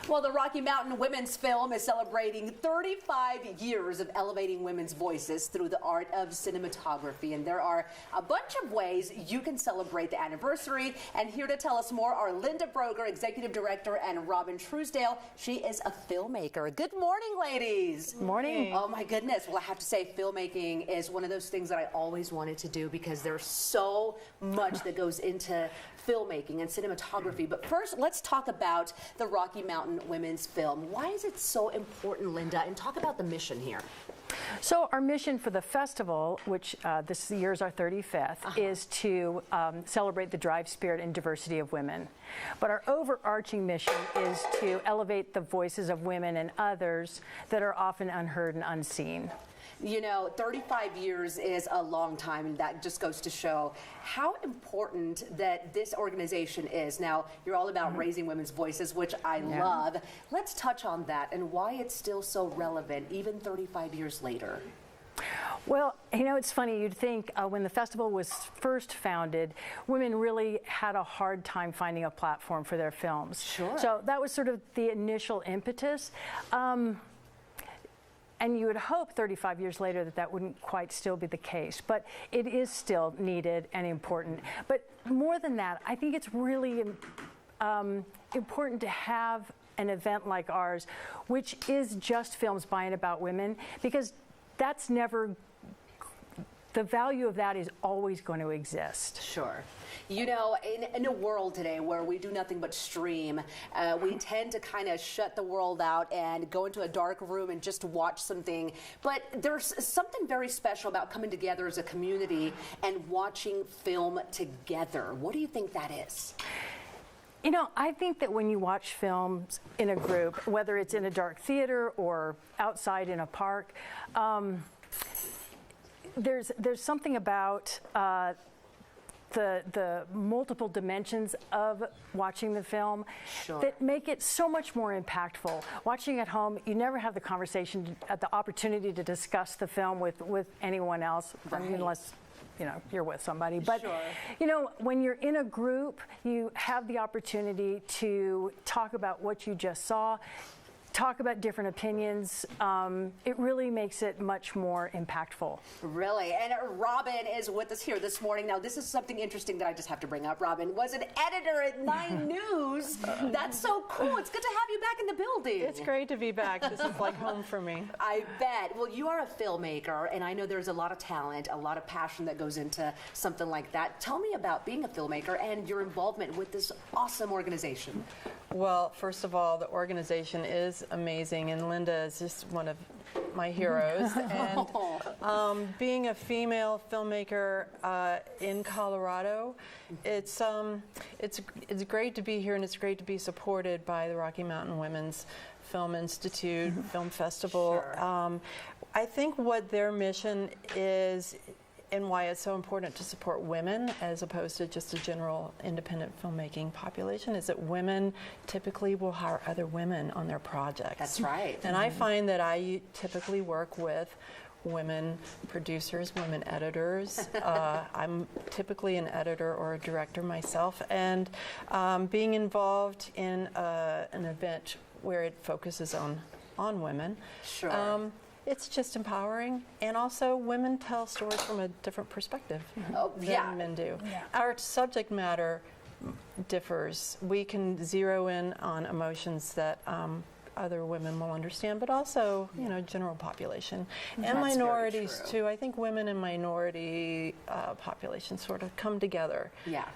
Well, the Rocky Mountain Women's Film is celebrating 35 years of elevating women's voices through the art of cinematography. And there are a bunch of ways you can celebrate the anniversary. And here to tell us more are Linda Broger, Executive Director, and Robin Truesdale. She is a filmmaker. Good morning, ladies. Morning. Oh, my goodness. Well, I have to say, filmmaking is one of those things that I always wanted to do because there's so much that goes into filmmaking and cinematography. But first, let's talk about the Rocky Mountain Women's Film. Why is it so important, Linda? And talk about the mission here. So our mission for the festival, which this year is our 35th, is to celebrate the drive, spirit, and diversity of women. But our overarching mission is to elevate the voices of women and others that are often unheard and unseen. You know, 35 years is a long time, and that just goes to show how important that this organization is. Now, you're all about raising women's voices, which I love. Let's touch on that and why it's still so relevant, even 35 years later. Well, you know, it's funny, you'd think when the festival was first founded, women really had a hard time finding a platform for their films. Sure. So that was sort of the initial impetus. And you would hope 35 years later that that wouldn't quite still be the case, but it is still needed and important. But more than that, I think it's really important to have an event like ours, which is just films by and about women, because that's never, the value of that is always going to exist. Sure. You know, in a world today where we do nothing but stream, we tend to kind of shut the world out and go into a dark room and just watch something. But there's something very special about coming together as a community and watching film together. What do you think that is? You know, I think that when you watch films in a group, whether it's in a dark theater or outside in a park, there's something about the multiple dimensions of watching the film that make it so much more impactful. Watching at home, you never have the conversation, the opportunity to discuss the film with anyone else, unless you know you're with somebody. But you know, when you're in a group, you have the opportunity to talk about what you just saw, talk about different opinions. It really makes it much more impactful. Really. And Robin is with us here this morning. Now, this is something interesting that I just have to bring up. Robin was an editor at 9 News. That's so cool. It's good to have you back in the building. It's great to be back. This is like home for me. I bet. Well, you are a filmmaker, and I know there's a lot of talent, a lot of passion that goes into something like that. Tell me about being a filmmaker and your involvement with this awesome organization. Well, first of all, the organization is amazing, and Linda is just one of my heroes. And being a female filmmaker in Colorado, it's great to be here, and it's great to be supported by the Rocky Mountain Women's Film Institute, Film Festival. I think what their mission is, and why it's so important to support women as opposed to just a general independent filmmaking population, is that women typically will hire other women on their projects. That's right. And I find that I typically work with women producers, women editors. I'm typically an editor or a director myself, and being involved in an event where it focuses on women. It's just empowering, and also women tell stories from a different perspective than men do. Our subject matter differs. We can zero in on emotions that other women will understand, but also, you know, general population. And minorities too. I think women and minority populations sort of come together.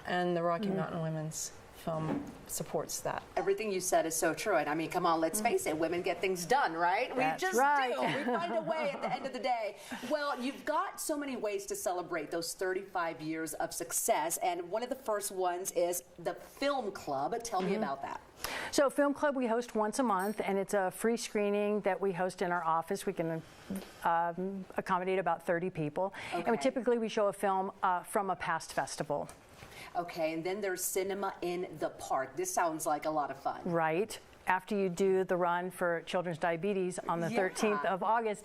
And the Rocky Mountain Women's Film supports that. Everything you said is so true. And I mean, come on, let's face it, women get things done, right? We just do. We find a way at the end of the day. Well, you've got so many ways to celebrate those 35 years of success. And one of the first ones is the Film Club. Tell me about that. So Film Club we host once a month, and it's a free screening that we host in our office. We can accommodate about 30 people. And typically we show a film from a past festival. Okay, and then there's Cinema in the Park. This sounds like a lot of fun. Right. After you do the run for children's diabetes on the 13th of August,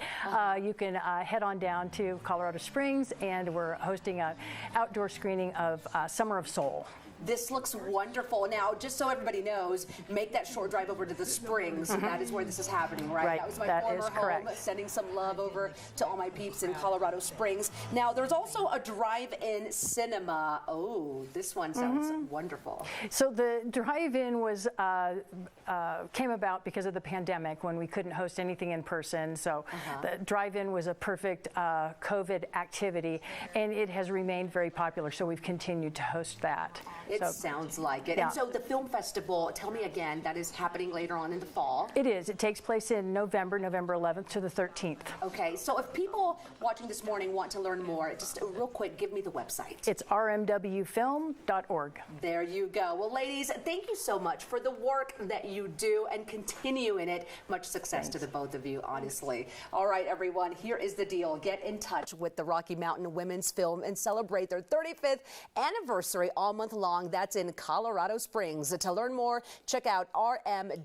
you can head on down to Colorado Springs, and we're hosting an outdoor screening of Summer of Soul. This looks wonderful. Now, just so everybody knows, make that short drive over to the Springs. That is where this is happening, right? Right. That was my That former is home. correct. Sending some love over to all my peeps in Colorado Springs. Now, there's also a drive-in cinema. Oh, this one sounds wonderful. So the drive-in was came about because of the pandemic when we couldn't host anything in person. So the drive-in was a perfect COVID activity, and it has remained very popular. So we've continued to host that. It sounds like it. Yeah. And so the film festival, tell me again, that is happening later on in the fall. It is. It takes place in November 11th to the 13th. Okay, so if people watching this morning want to learn more, just real quick, give me the website. It's rmwfilm.org. There you go. Well, ladies, thank you so much for the work that you do and continue in it. Much success to the both of you, honestly. All right, everyone, here is the deal. Get in touch with the Rocky Mountain Women's Film and celebrate their 35th anniversary all month long. That's in Colorado Springs. To learn more, check out rmwfilm.org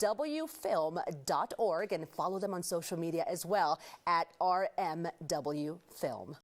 and follow them on social media as well at rmwfilm.